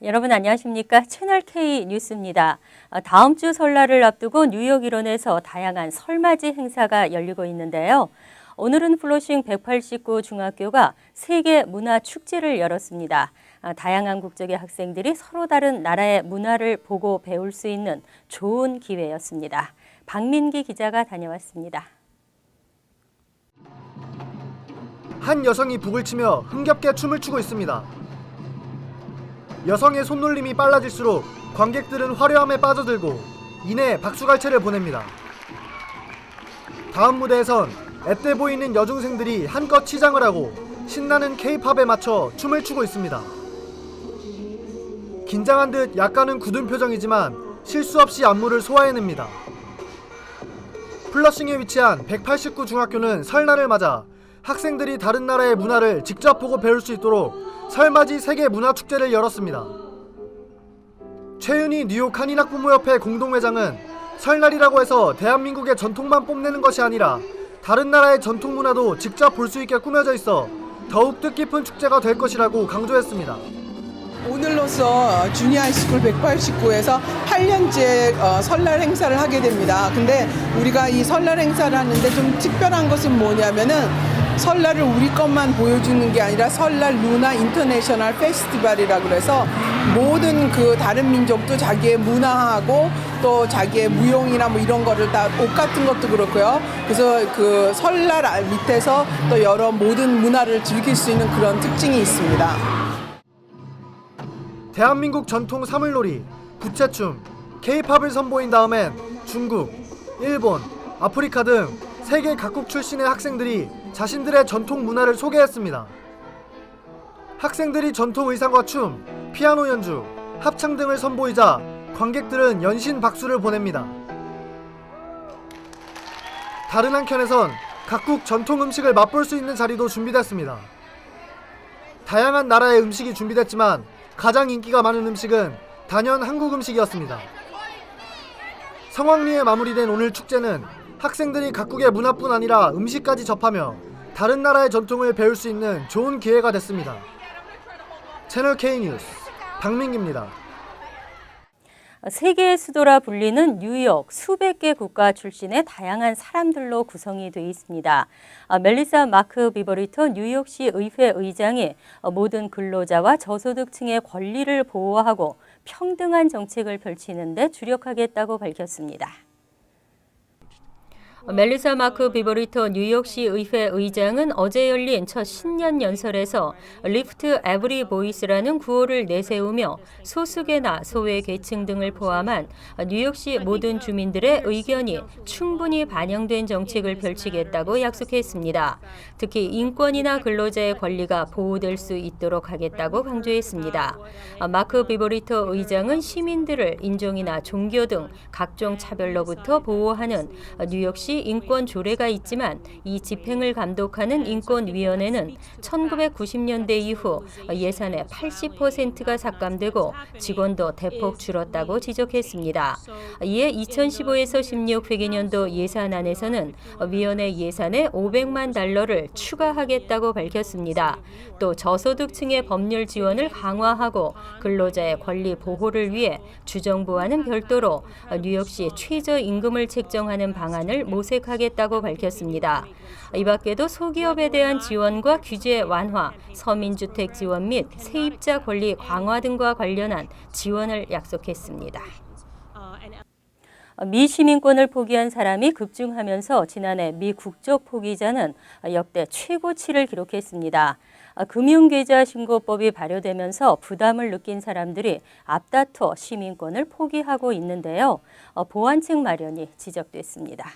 여러분 안녕하십니까? 채널K 뉴스입니다. 다음 주 설날을 앞두고 뉴욕 일원에서 다양한 설맞이 행사가 열리고 있는데요. 오늘은 플러싱 189 중학교가 세계 문화 축제를 열었습니다. 다양한 국적의 학생들이 서로 다른 나라의 문화를 보고 배울 수 있는 좋은 기회였습니다. 박민기 기자가 다녀왔습니다. 한 여성이 북을 치며 흥겹게 춤을 추고 있습니다. 여성의 손놀림이 빨라질수록 관객들은 화려함에 빠져들고 이내 박수갈채를 보냅니다. 다음 무대에선 앳돼 보이는 여중생들이 한껏 치장을 하고 신나는 K-팝에 맞춰 춤을 추고 있습니다. 긴장한 듯 약간은 굳은 표정이지만 실수 없이 안무를 소화해냅니다. 플러싱에 위치한 189 중학교는 설날을 맞아 학생들이 다른 나라의 문화를 직접 보고 배울 수 있도록 설맞이 세계 문화축제를 열었습니다. 최윤희 뉴욕 한인학부모협회 공동회장은 설날이라고 해서 대한민국의 전통만 뽐내는 것이 아니라 다른 나라의 전통 문화도 직접 볼 수 있게 꾸며져 있어 더욱 뜻깊은 축제가 될 것이라고 강조했습니다. 오늘로써 주니어 하이스쿨 189에서 8년째 설날 행사를 하게 됩니다. 근데 우리가 이 설날 행사를 하는데 좀 특별한 것은 뭐냐면은 설날을 우리 것만 보여주는 게 아니라 설날 루나 인터내셔널 페스티벌이라고 그래서 모든 그 다른 민족도 자기의 문화하고 또 자기의 무용이나 뭐 이런 거를 다 옷 같은 것도 그렇고요. 그래서 그 설날 밑에서 또 여러 모든 문화를 즐길 수 있는 그런 특징이 있습니다. 대한민국 전통 사물놀이, 부채춤, K-팝을 선보인 다음엔 중국, 일본, 아프리카 등 세계 각국 출신의 학생들이 자신들의 전통 문화를 소개했습니다. 학생들이 전통 의상과 춤, 피아노 연주, 합창 등을 선보이자 관객들은 연신 박수를 보냅니다. 다른 한켠에선 각국 전통 음식을 맛볼 수 있는 자리도 준비됐습니다. 다양한 나라의 음식이 준비됐지만 가장 인기가 많은 음식은 단연 한국 음식이었습니다. 성황리에 마무리된 오늘 축제는 학생들이 각국의 문화뿐 아니라 음식까지 접하며 다른 나라의 전통을 배울 수 있는 좋은 기회가 됐습니다. 채널K 뉴스 박민기입니다. 세계의 수도라 불리는 뉴욕 수백 개 국가 출신의 다양한 사람들로 구성이 되어 있습니다. 멜리사 마크 비버리터 뉴욕시 의회 의장이 모든 근로자와 저소득층의 권리를 보호하고 평등한 정책을 펼치는 데 주력하겠다고 밝혔습니다. 멜리사 마크 비버리터 뉴욕시 의회 의장은 어제 열린 첫 신년 연설에서 리프트 에브리 보이스라는 구호를 내세우며 소수계나 소외 계층 등을 포함한 뉴욕시 모든 주민들의 의견이 충분히 반영된 정책을 펼치겠다고 약속했습니다. 특히 인권이나 근로자의 권리가 보호될 수 있도록 하겠다고 강조했습니다. 마크 비버리터 의장은 시민들을 인종이나 종교 등 각종 차별로부터 보호하는 뉴욕시 인권 조례가 있지만 이 집행을 감독하는 인권위원회는 1990년대 이후 예산의 80%가 삭감되고 직원도 대폭 줄었다고 지적했습니다. 이에 2015에서 16 회계년도 예산안에서는 위원회 예산에 $500만 추가하겠다고 밝혔습니다. 또 저소득층의 법률 지원을 강화하고 근로자의 권리 보호를 위해 주정부와는 별도로 뉴욕시 최저임금을 책정하는 방안을 모색하겠다고 밝혔습니다. 이 밖에도 소기업에 대한 지원과 규제 완화, 서민주택 지원 및 세입자 권리 강화 등과 관련한 지원을 약속했습니다. 미 시민권을 포기한 사람이 급증하면서 지난해 미 국적 포기자는 역대 최고치를 기록했습니다. 금융계좌 신고법이 발효되면서 부담을 느낀 사람들이 앞다퉈 시민권을 포기하고 있는데요. 보완책 마련이 지적됐습니다.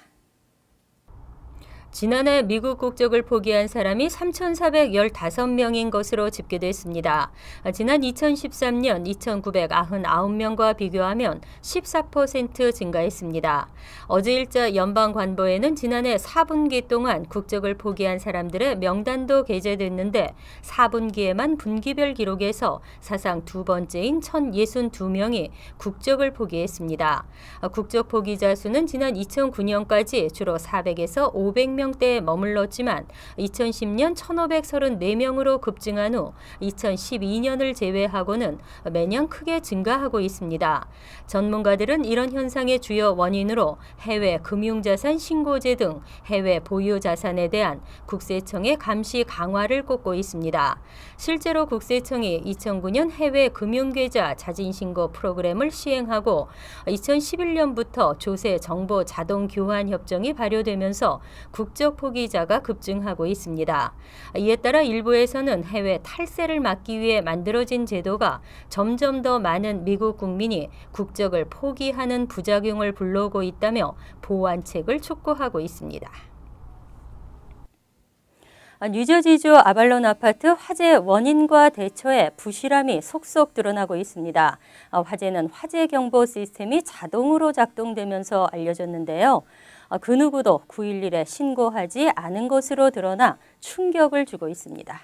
지난해 미국 국적을 포기한 사람이 3,415명인 것으로 집계됐습니다. 지난 2013년 2,999명과 비교하면 14% 증가했습니다. 어제 일자 연방관보에는 지난해 4분기 동안 국적을 포기한 사람들의 명단도 게재됐는데 4분기에만 분기별 기록에서 사상 두 번째인 1,062명이 국적을 포기했습니다. 국적 포기자 수는 지난 2009년까지 주로 400에서 500명 900명대에 머물렀지만 2010년 1,534명으로 급증한 후 2012년을 제외하고는 매년 크게 증가하고 있습니다. 전문가들은 이런 현상의 주요 원인으로 해외 금융자산 신고제 등 해외 보유 자산에 대한 국세청의 감시 강화를 꼽고 있습니다. 실제로 국세청이 2009년 해외 금융계좌 자진신고 프로그램을 시행하고 2011년부터 조세 정보 자동 교환 협정이 발효되면서 국적 포기자가 급증하고 있습니다. 이에 따라 일부에서는 해외 탈세를 막기 위해 만들어진 제도가 점점 더 많은 미국 국민이 국적을 포기하는 부작용을 불러오고 있다며 보완책을 촉구하고 있습니다. 뉴저지주 아발론 아파트 화재 원인과 대처에 부실함이 속속 드러나고 있습니다. 화재는 화재 경보 시스템이 자동으로 작동되면서 알려졌는데요. 그 누구도 911에 신고하지 않은 것으로 드러나 충격을 주고 있습니다.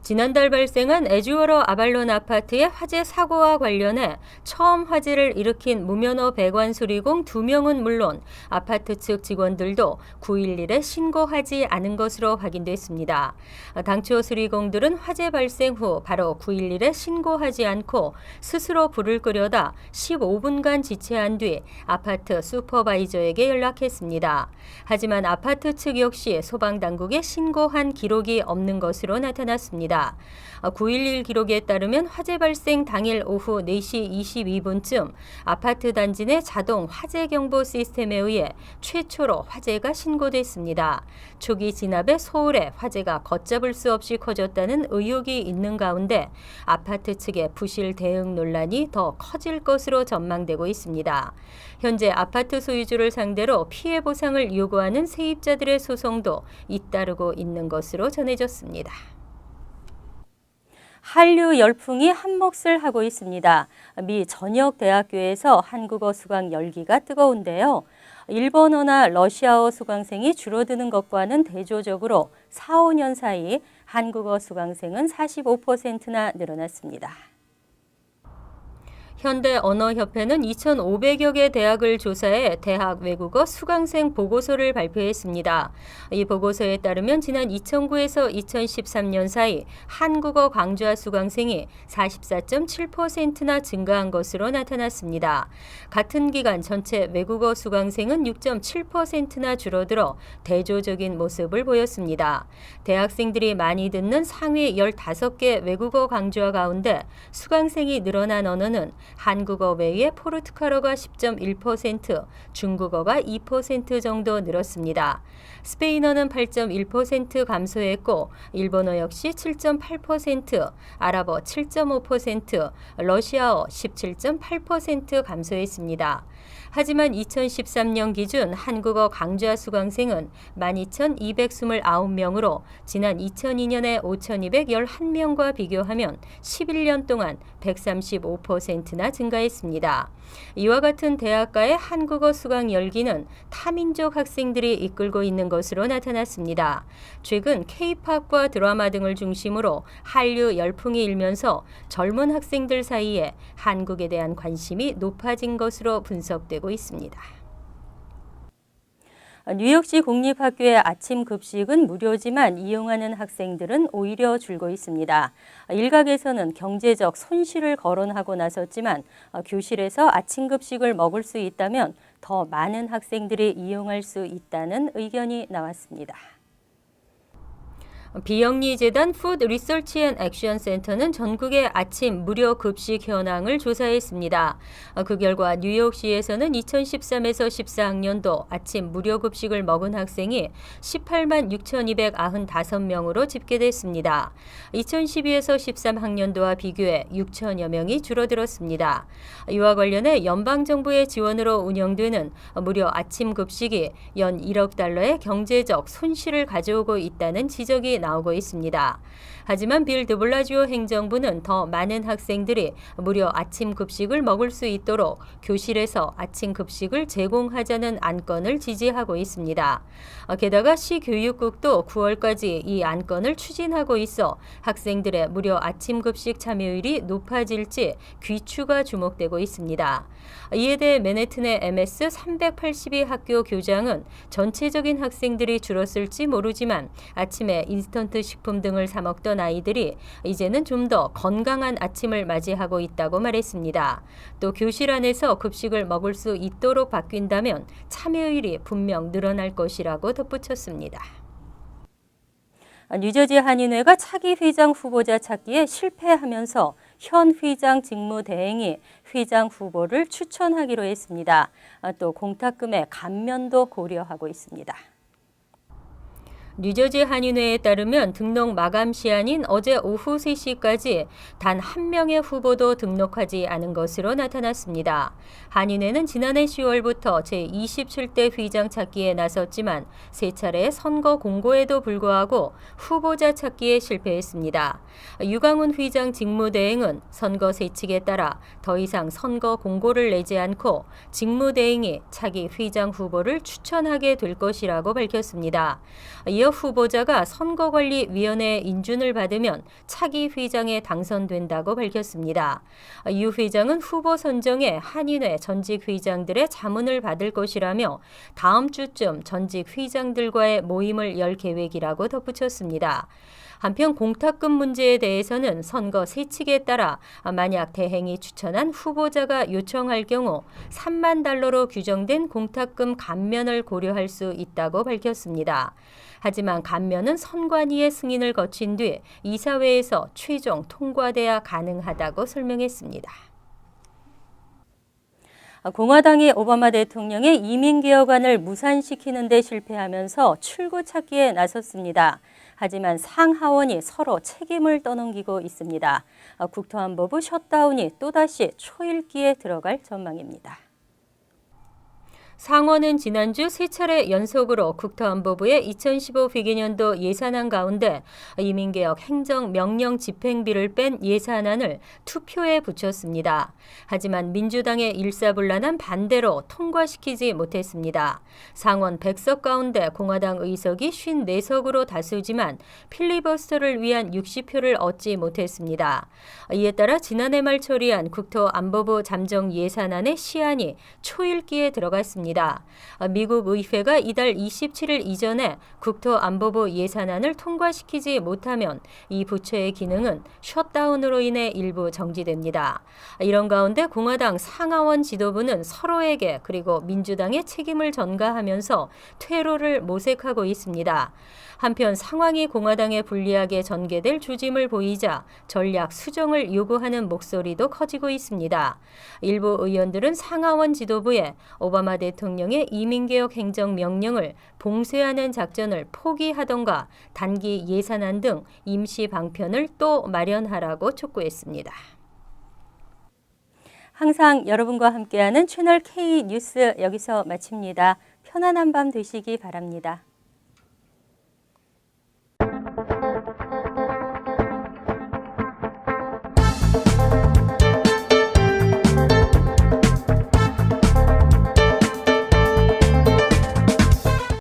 지난달 발생한 에주어러 아발론 아파트의 화재 사고와 관련해 처음 화재를 일으킨 무면허 배관 수리공 2명은 물론 아파트 측 직원들도 911에 신고하지 않은 것으로 확인됐습니다. 당초 수리공들은 화재 발생 후 바로 911에 신고하지 않고 스스로 불을 끄려다 15분간 지체한 뒤 아파트 슈퍼바이저에게 연락했습니다. 하지만 아파트 측 역시 소방당국에 신고한 기록이 없는 것으로 나타났습니다. 911 기록에 따르면 화재 발생 당일 오후 4시 22분쯤 아파트 단지 내 자동 화재 경보 시스템에 의해 최초로 화재가 신고됐습니다. 초기 진압에 소홀해 화재가 걷잡을 수 없이 커졌다는 의혹이 있는 가운데 아파트 측의 부실 대응 논란이 더 커질 것으로 전망되고 있습니다. 현재 아파트 소유주를 상대로 피해 보상을 요구하는 세입자들의 소송도 잇따르고 있는 것으로 전해졌습니다. 한류 열풍이 한몫을 하고 있습니다. 미 전역 대학교에서 한국어 수강 열기가 뜨거운데요. 일본어나 러시아어 수강생이 줄어드는 것과는 대조적으로 4, 5년 사이 한국어 수강생은 45%나 늘어났습니다. 현대언어협회는 2,500여 개 대학을 조사해 대학 외국어 수강생 보고서를 발표했습니다. 이 보고서에 따르면 지난 2009에서 2013년 사이 한국어 강좌 수강생이 44.7%나 증가한 것으로 나타났습니다. 같은 기간 전체 외국어 수강생은 6.7%나 줄어들어 대조적인 모습을 보였습니다. 대학생들이 많이 듣는 상위 15개 외국어 강좌 가운데 수강생이 늘어난 언어는 한국어 외에 포르투갈어가 10.1%, 중국어가 2% 정도 늘었습니다. 스페인어는 8.1% 감소했고 일본어 역시 7.8%, 아랍어 7.5%, 러시아어 17.8% 감소했습니다. 하지만 2013년 기준 한국어 강좌 수강생은 12,229명으로 지난 2002년의 5,211명과 비교하면 11년 동안 135%나 증가했습니다. 이와 같은 대학가의 한국어 수강 열기는 타민족 학생들이 이끌고 있는 것으로 나타났습니다. 최근 K-팝과 드라마 등을 중심으로 한류 열풍이 일면서 젊은 학생들 사이에 한국에 대한 관심이 높아진 것으로 분석되고 있습니다. 뉴욕시 공립학교의 아침 급식은 무료지만 이용하는 학생들은 오히려 줄고 있습니다. 일각에서는 경제적 손실을 거론하고 나섰지만 교실에서 아침 급식을 먹을 수 있다면 더 많은 학생들이 이용할 수 있다는 의견이 나왔습니다. 비영리재단 푸드 리서치 앤 액션 센터는 전국의 아침 무료 급식 현황을 조사했습니다. 그 결과 뉴욕시에서는 2013에서 14학년도 아침 무료 급식을 먹은 학생이 18만 6,295명으로 집계됐습니다. 2012에서 13학년도와 비교해 6천여 명이 줄어들었습니다. 이와 관련해 연방정부의 지원으로 운영되는 무료 아침 급식이 연 1억 달러의 경제적 손실을 가져오고 있다는 지적이 나오고 있습니다. 하지만 빌 드블라지오 행정부는 더 많은 학생들이 무려 아침 급식을 먹을 수 있도록 교실에서 아침 급식을 제공하자는 안건을 지지하고 있습니다. 게다가 시교육국도 9월까지 이 안건을 추진하고 있어 학생들의 무료 아침 급식 참여율이 높아질지 귀추가 주목되고 있습니다. 이에 대해 맨해튼의 MS 382 학교 교장은 전체적인 학생들이 줄었을지 모르지만 아침에 인스턴트 식품 등을 사 먹던 아이들이 이제는 좀 더 건강한 아침을 맞이하고 있다고 말했습니다. 또 교실 안에서 급식을 먹을 수 있도록 바뀐다면 참여율이 분명 늘어날 것이라고 덧붙였습니다. 뉴저지 한인회가 차기 회장 후보자 찾기에 실패하면서 현 회장 직무대행이 회장 후보를 추천하기로 했습니다. 또 공탁금의 감면도 고려하고 있습니다. 뉴저지 한인회에 따르면 등록 마감 시한인 어제 오후 3시까지 단 한 명의 후보도 등록하지 않은 것으로 나타났습니다. 한인회는 지난해 10월부터 제27대 회장 찾기에 나섰지만 세 차례 선거 공고에도 불구하고 후보자 찾기에 실패했습니다. 유강훈 회장 직무대행은 선거 세칙에 따라 더 이상 선거 공고를 내지 않고 직무대행이 차기 회장 후보를 추천하게 될 것이라고 밝혔습니다. 이어 후보자가 선거관리위원회의 인준을 받으면 차기 회장에 당선된다고 밝혔습니다. 유 회장은 후보 선정에 한인회 전직 회장들의 자문을 받을 것이라며 다음 주쯤 전직 회장들과의 모임을 열 계획이라고 덧붙였습니다. 한편 공탁금 문제에 대해서는 선거 세칙에 따라 만약 대행이 추천한 후보자가 요청할 경우 $30,000로 규정된 공탁금 감면을 고려할 수 있다고 밝혔습니다. 하지만 감면은 선관위의 승인을 거친 뒤 이사회에서 최종 통과돼야 가능하다고 설명했습니다. 공화당이 오바마 대통령의 이민개혁안을 무산시키는 데 실패하면서 출구 찾기에 나섰습니다. 하지만 상하원이 서로 책임을 떠넘기고 있습니다. 국토안보부 셧다운이 또다시 초읽기에 들어갈 전망입니다. 상원은 지난주 세 차례 연속으로 국토안보부의 2015 회계년도 예산안 가운데 이민개혁 행정명령 집행비를 뺀 예산안을 투표에 붙였습니다. 하지만 민주당의 일사불란한 반대로 통과시키지 못했습니다. 상원 100석 가운데 공화당 의석이 54석으로 다수지만 필리버스터를 위한 60표를 얻지 못했습니다. 이에 따라 지난해 말 처리한 국토안보부 잠정 예산안의 시한이 초읽기에 들어갔습니다. 미국 의회가 이달 27일 이전에 국토안보부 예산안을 통과시키지 못하면 이 부처의 기능은 셧다운으로 인해 일부 정지됩니다. 이런 가운데 공화당 상하원 지도부는 서로에게 그리고 민주당의 책임을 전가하면서 퇴로를 모색하고 있습니다. 한편 상황이 공화당에 불리하게 전개될 조짐을 보이자 전략 수정을 요구하는 목소리도 커지고 있습니다. 일부 의원들은 상하원 지도부에 오바마 대통령의 이민개혁 행정명령을 봉쇄하는 작전을 포기하던가 단기 예산안 등 임시 방편을 또 마련하라고 촉구했습니다. 항상 여러분과 함께하는 채널 K 뉴스 여기서 마칩니다. 편안한 밤 되시기 바랍니다.